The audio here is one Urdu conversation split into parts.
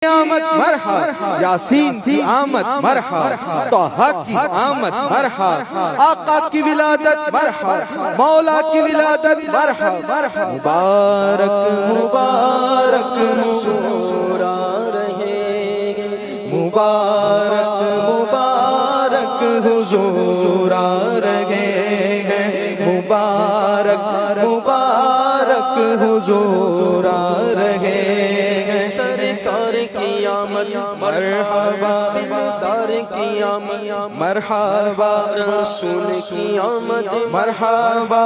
آمد مرحبا، یاسین کی آمد مرحبا، طٰہٰ کی آمد مرحبا، آقا کی ولادت مرحبا، مولا کی ولادت مرحبا، مبارک مبارک حضور آ رہے ہیں، مبارک مبارک حضور آ رہے ہیں، مبارک مبارک حضور آ رہے ہیں، سرکار کی آمد مرحبا، دلدار کی آمد مرحبا، رسول کی آمد مرحبا،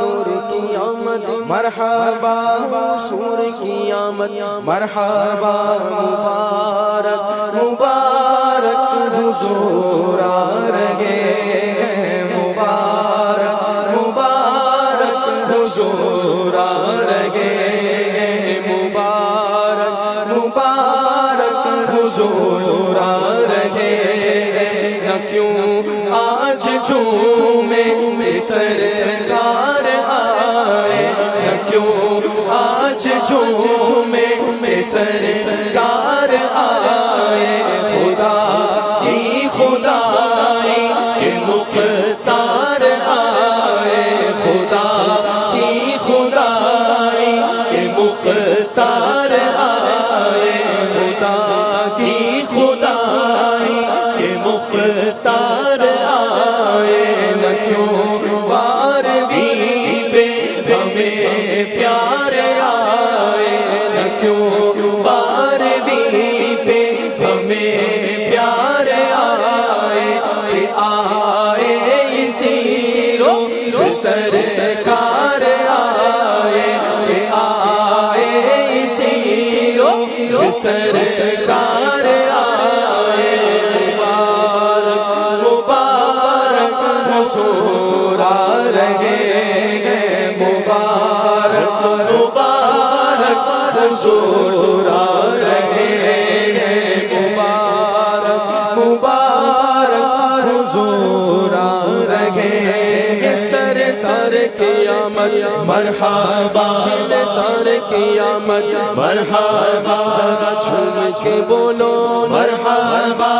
نور کی آمد مرحبا، حضور کی آمد مرحبا، مبارک مبارک حضور آ رہے ہیں، مبارک مبارک حضور آ رہے ہیں، مبارک مبارک حضور آ رہے ہیں، نہ کیوں آج جھومے سرکار آئے، نہ کیوں آج جھومے سرکار آئے، خدا کی خدائی کے مختار آئے، خدا کی خدائی کے مختار آئے، خدا کی خدائی کے مختار آئے، نہ کیوں بارہویں پہ ہمیں پیار آئے، نہ کیوں بارہویں پہ ہمیں پیار آئے، کہ آئے اسی روز سرکار آئے، کہ آئے اسی روز سرکار آئے، مبارک مبارک حضور آ رہے ہیں، مبارک مبارک حضور آ رہے ہیں، مبارک مبارک حضور آ رہے ہیں، سرکار کی آمد مرحبا، دلدار کی آمد مرحبا، ذرا جھوم کے بولو مرحبا،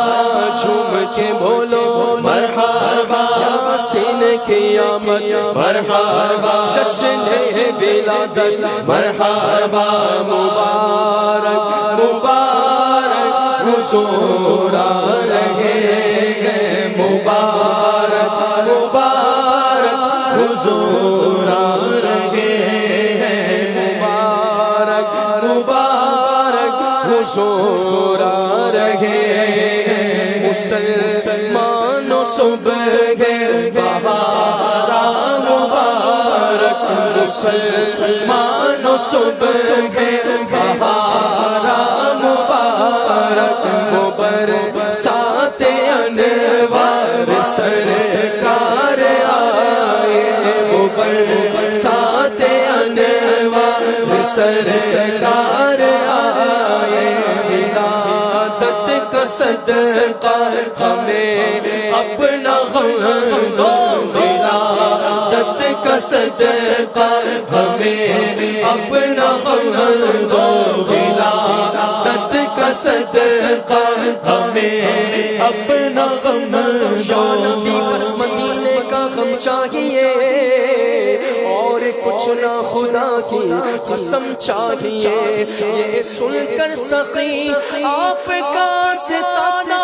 جھوم کے بولو مرحبا، یاسین کی آمد مرحبا، جشن ولادت مرحبا، مبارک مبارک حضور آ رہے ہیں، مبارک مبارک حضور آ رہے ہیں، مبارک مبارک حضور آ رہے ہیں، مسلمانوں صبح بہارا مبارک، مسلمانوں صبح بہارا مبارک، برسات انوار سرکار آئے، برسات انوار سرکار آئے، ولادت کا صدقہ ہمیں اپنا غم دو، ولادت کا صدقہ ہمیں اپنا غم دو، ولادت کا صدقہ ہمیں اپنا غم دو، بس مدینے کا غم چاہیے اور کچھ نہ خدا کی قسم چاہیے، یہ سن کر سخی آپ کا ستانہ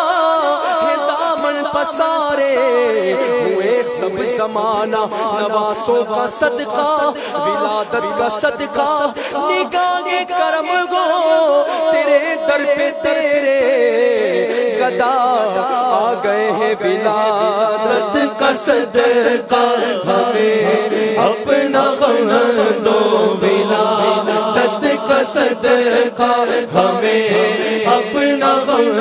ہے دامن پسارے، ہوئے سب زمانہ نواسوں کا صدقہ، ولادت کا صدقہ، نگاہ کرم گو تیرے در پہ تیرے گدا آ گئے ہیں، ولادت کا صدقہ ہمیں اپنا غم دو، ولادت کا صدقہ ہمیں اپنا غم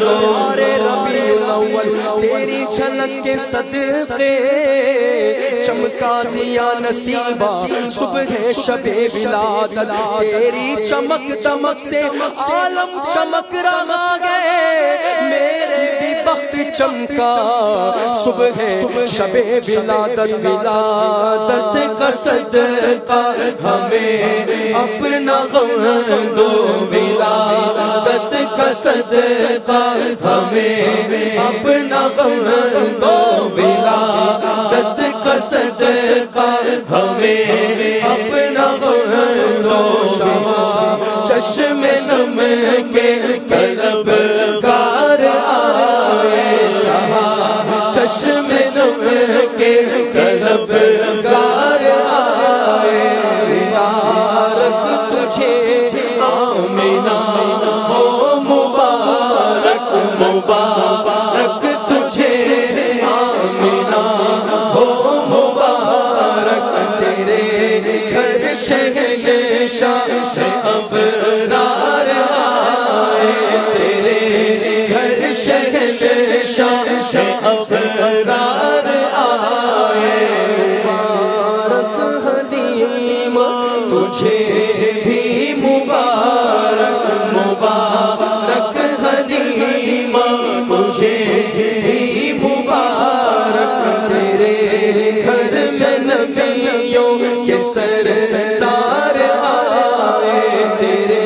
دو، ربیع الاول تیری جھلک کے صدقے چمکا دیا نصیبہ صبح شب ولادت، تیری چمک دمک سے عالم چمک رہا ہے، میرے بھی بخت چمکا صبح شب ولادت ولادت کا صدقہ ہمیں اپنا غم دو ولادت کا صدقہ ہمیں اپنا غم دو ولادت کا صدقہ ہمیں اپنا غم دو چشم نم کے طلب گار آئے شاہ چشم نم کے طلب گار آئے مبارک تجھے آمینہ ہو مبارک مبارک تجھے آمینہ ہو مبارک تیرے گھر شہنشاہ ابرار آئے تیرے گھر شہنشاہ ابرار آئے مبارک حلیم تجھے بھی مبارک مبارک حلیم تجھے بھی مبارک تیرے گھر سے نبیوں کے سردار آئے تیرے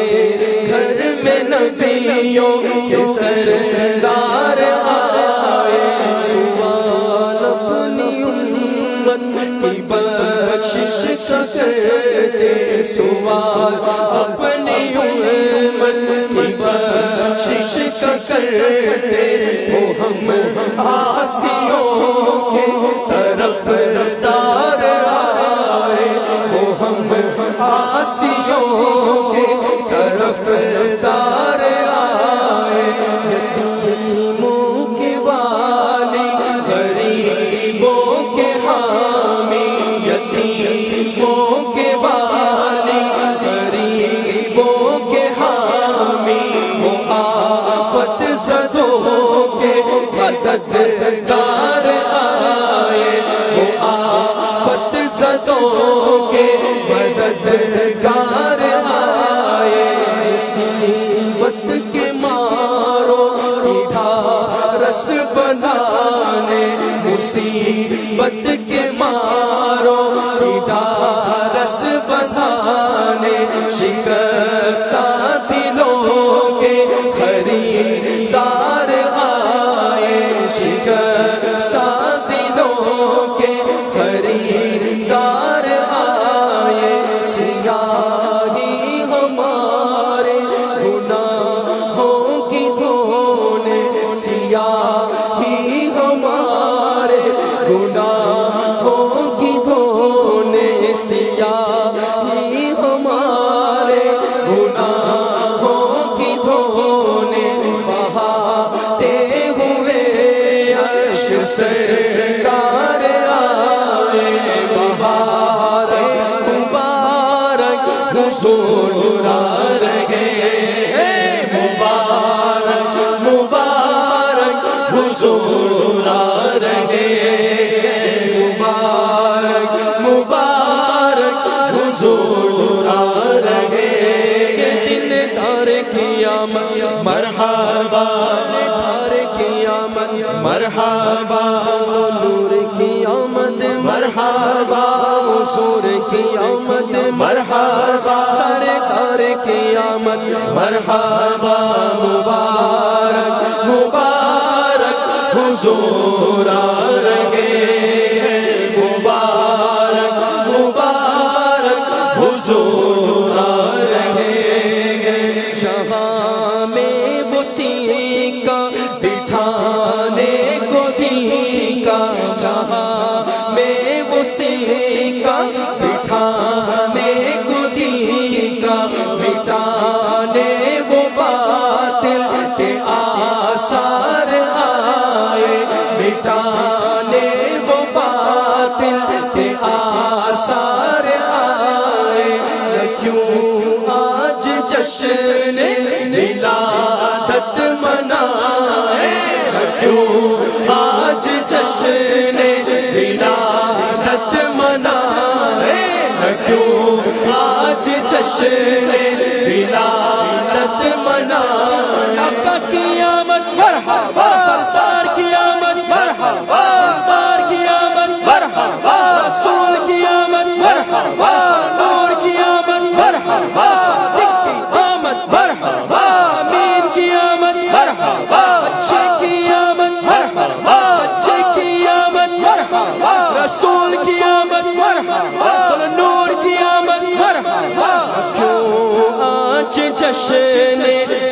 گھر میں نبیوں کے سردار آئے سوال اپنی امت کی بخشش کا کرتے سوال اپنی امت کی بخشش کا کرتے وہ ہم عاصیوں کے طرف دار آئے وہ ہم عاصیوں کے طرف دار آئے یتیموں کے والی غریبوں کے حامی یتیموں کے والی غریبوں کے حامی وہ آفت زدوں کے مددگار آئے وہ آفت زدوں کے مددگار آئے مصیبت کے مارو ڈھارس بنانے مصیبت کے مارو ڈھارس بنانے شکستہ دلوں کے خریدار آئے شکستہ دلوں کے خریدار آئے سیاہی ہمارے گناہوں کی دھونے سیاہی ہمارے گناہوں کی دھونے سیاہی ہمارے گناہوں کی دھونے بہاتے ہوئے عرش سرکار آئے مبارک مبارک حضور آ رہے مبارک مبارک حضور آ رہے مبارک مبارک حضور آ رہے دلدار کی آمد مرحبا دلدار کی آمد مرحبا نور کی آمد مرحبا حضور کی آمد مرحبا سرکار کی آمد مرحبا مبارک مبارک حضور آ رہے مبارک مبارک حضور آ رہے جہاں میں وسیع کا بٹھانے کو دی کا جہاں میں وسیع کا بٹھانے کو دی کا مٹانے وہ باطل کے آثار آئے مٹانے وہ باطل کے آثار آئے کیوں آج جشن ولادت منائے کیوں آج جشن ولادت منائے کیوں آج جشن ولادت منائے آقا کی آمد مرحبا سرکار کی آمد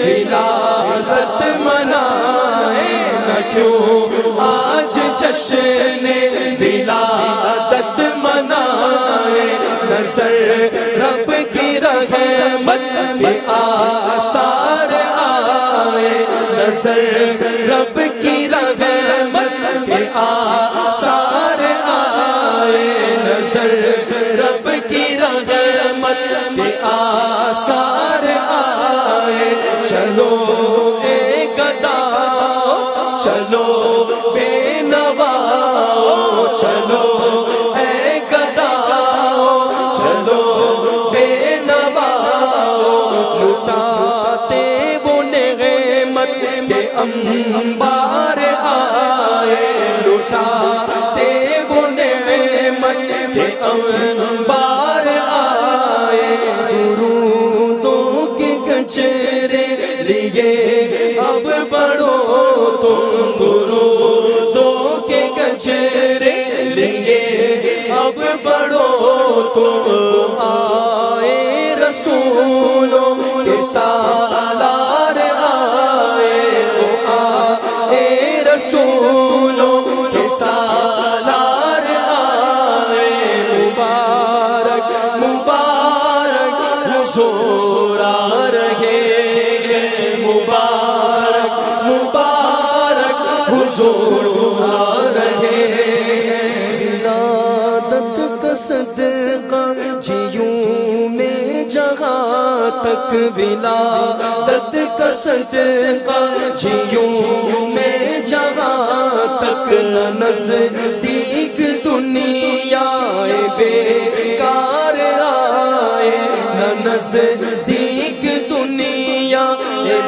ولادت منائے نہ کیوں آج جشن ولادت منائے نظر رب کی رحمت کے آثار آئے نظر رب کی رحمت کے آثار آئے نظر رب کی رحمت کے آثار آئے چلو اے گدا چلو بے نوا چلو اے گدا چلو بے نوا جٹاتے وہ نعمت کے انبار آئے لٹاتے وہ نعمت کے انبار آئے درودوں کے گجرے لیے اب بڑھو تم درودوں کے گجرے لیے اب بڑھو تم آئے رسولوں کے سالار آئے آئے رسولوں کے سالار آئے مبارک مبارک حضور آ رہے مبارک مبارک حضور آ رہے ولادت کا صدقہ جیوں میں جہاں تک ولادت کا صدقہ جیوں میں جہاں تک نزدیک دنیا بیکار آئے نہ نزدیک دنیا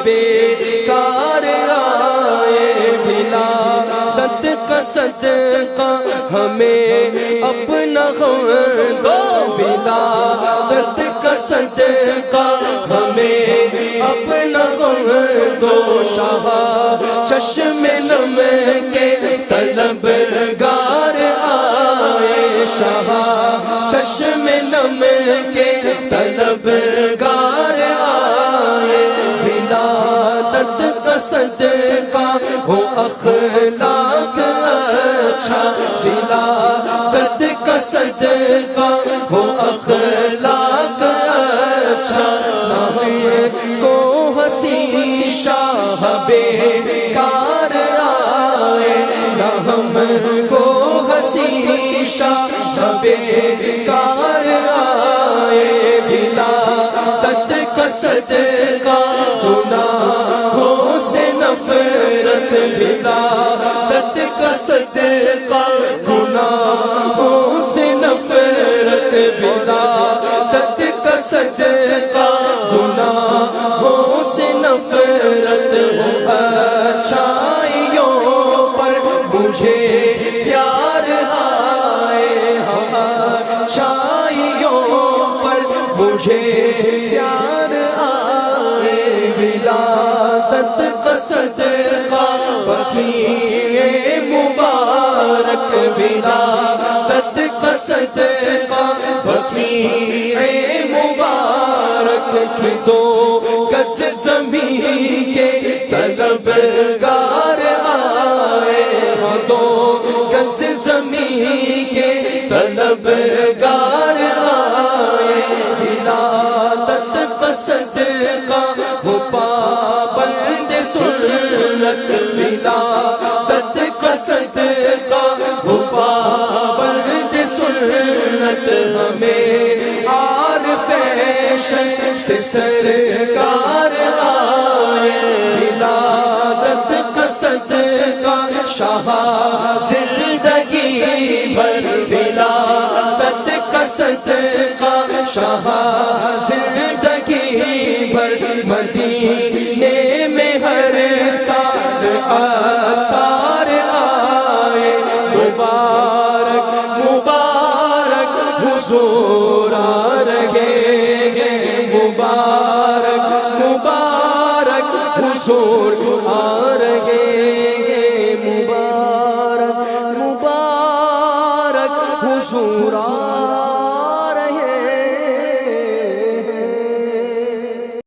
بیکار آئے ولادت کا صدقہ ہمیں اپنا غم دو ولادت کا صدقہ ہمیں اپنا غم دو شاہ چشم نم کے طلبگار آئے شاہ چشم نم کے طلبگار آئے ولادت کا صدقہ ہو اخلاق اچھا ولادت کا صدقہ ہو اخلاق اچھا کو حسین شاہ بیکار آئے نہ ہم کو حسین شاہ بیکار آئے ولادت کا صدقہ گناہوں سے نفرت ولادت کا صدقہ گناہوں سے نفرت ولادت کا صدقہ گناہوں سے نفرت اچھائیوں پر مجھے پیار آئے اچھائیوں پر مجھے پیار آئے ولادت کا صدقہ بقیع مبارک ولادت کا صدقہ بقیع مبارک کی دو گز زمین کے طلبگار آئے دو گز زمین کے طلبگار آئے ولادت کا صدقہ ہو پابند سنت ولادت کا صدقہ ہو پابند سنت ہمیں عارف فیشن سے سرکار آئے ولادت کا صدقہ شاہ زندگی بھر ولادت کا صدقہ شاہ زندگی بھر مدینے میں ہر ساز عطار آئے مبارک مبارک حضور آ رہے مبارک مبارک حضور آ رہے مبارک مبارک حضور آ